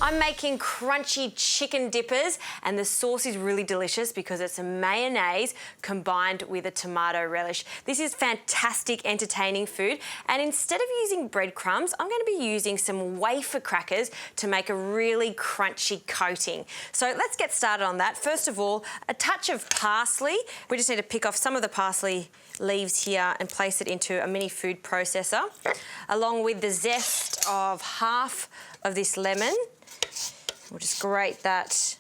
I'm making crunchy chicken dippers, and the sauce is really delicious because it's a mayonnaise combined with a tomato relish. This is fantastic, entertaining food, and instead of using breadcrumbs, I'm going to be using some wafer crackers to make a really crunchy coating. So let's get started on that. First of all, a touch of parsley. We just need to pick off some of the parsley leaves here and place it into a mini food processor, along with the zest of half of this lemon. We'll just grate that.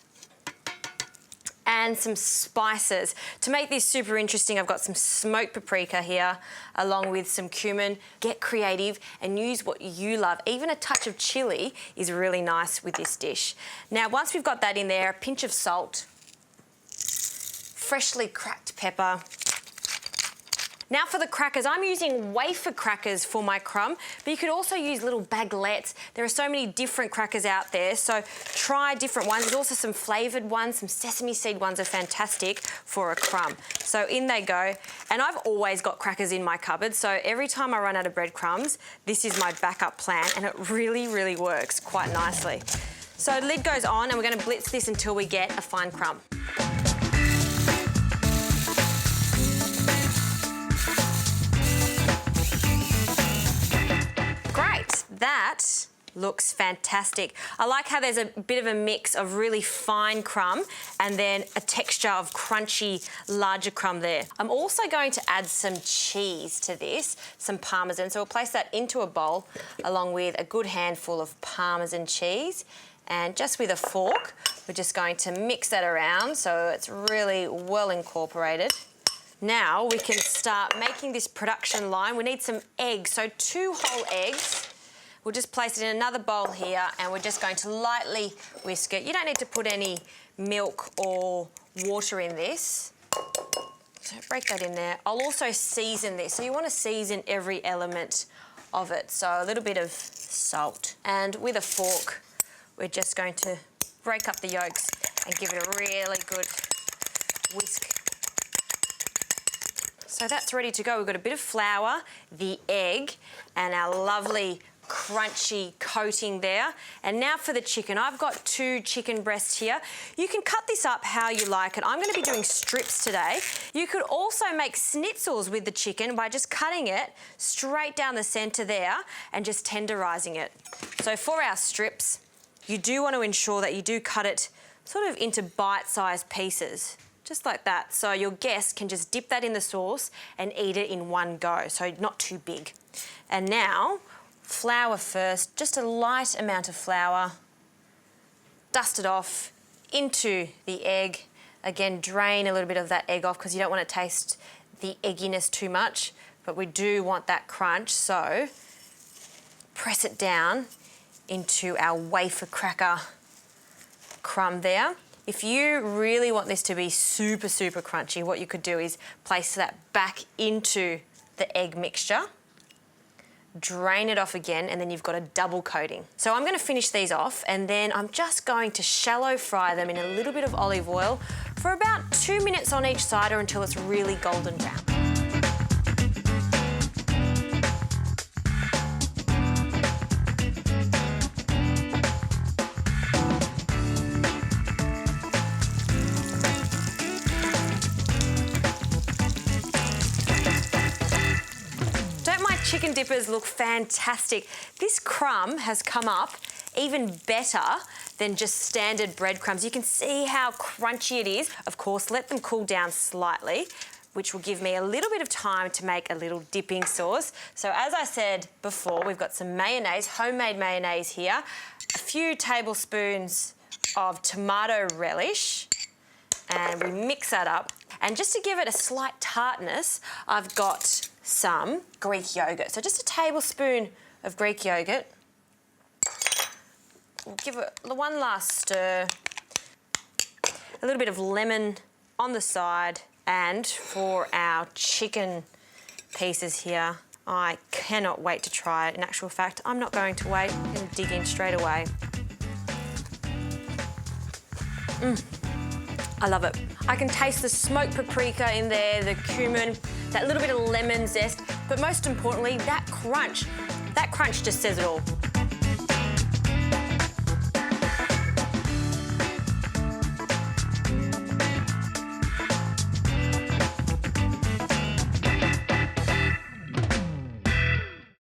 And some spices. To make this super interesting, I've got some smoked paprika here, along with some cumin. Get creative and use what you love. Even a touch of chili is really nice with this dish. Now, once we've got that in there, a pinch of salt, freshly cracked pepper. Now for the crackers, I'm using wafer crackers for my crumb, but you could also use little baguettes. There are so many different crackers out there, so try different ones. There's also some flavoured ones, some sesame seed ones are fantastic for a crumb. So in they go, and I've always got crackers in my cupboard, so every time I run out of breadcrumbs, this is my backup plan, and it really, really works quite nicely. So lid goes on, and we're going to blitz this until we get a fine crumb. That looks fantastic. I like how there's a bit of a mix of really fine crumb and then a texture of crunchy, larger crumb there. I'm also going to add some cheese to this, some Parmesan. So we'll place that into a bowl along with a good handful of Parmesan cheese. And just with a fork, we're just going to mix that around so it's really well incorporated. Now we can start making this production line. We need some eggs, so 2 whole eggs. We'll just place it in another bowl here, and we're just going to lightly whisk it. You don't need to put any milk or water in this. So break that in there. I'll also season this. So you want to season every element of it. So a little bit of salt. And with a fork, we're just going to break up the yolks and give it a really good whisk. So that's ready to go. We've got a bit of flour, the egg, and our lovely crunchy coating there. And now for the chicken. I've got 2 chicken breasts here. You can cut this up how you like it. I'm going to be doing strips today. You could also make schnitzels with the chicken by just cutting it straight down the centre there and just tenderising it. So for our strips, you do want to ensure that you do cut it sort of into bite-sized pieces, just like that. So your guest can just dip that in the sauce and eat it in one go, so not too big. And now, flour first, just a light amount of flour. Dust it off into the egg. Again, drain a little bit of that egg off because you don't want to taste the egginess too much, but we do want that crunch, so press it down into our wafer cracker crumb there. If you really want this to be super, super crunchy, what you could do is place that back into the egg mixture, drain it off again, and then you've got a double coating. So I'm going to finish these off, and then I'm just going to shallow fry them in a little bit of olive oil for about 2 minutes on each side or until it's really golden brown. Chicken dippers look fantastic. This crumb has come up even better than just standard breadcrumbs. You can see how crunchy it is. Of course, let them cool down slightly, which will give me a little bit of time to make a little dipping sauce. So as I said before, we've got some mayonnaise, homemade mayonnaise here, a few tablespoons of tomato relish, and we mix that up. And just to give it a slight tartness, I've got some Greek yogurt. So just a tablespoon of Greek yogurt. We'll give it one last stir. A little bit of lemon on the side. And for our chicken pieces here, I cannot wait to try it. In actual fact, I'm not going to wait. I'm going to dig in straight away. I love it. I can taste the smoked paprika in there, the cumin, that little bit of lemon zest, but most importantly, that crunch. That crunch just says it all.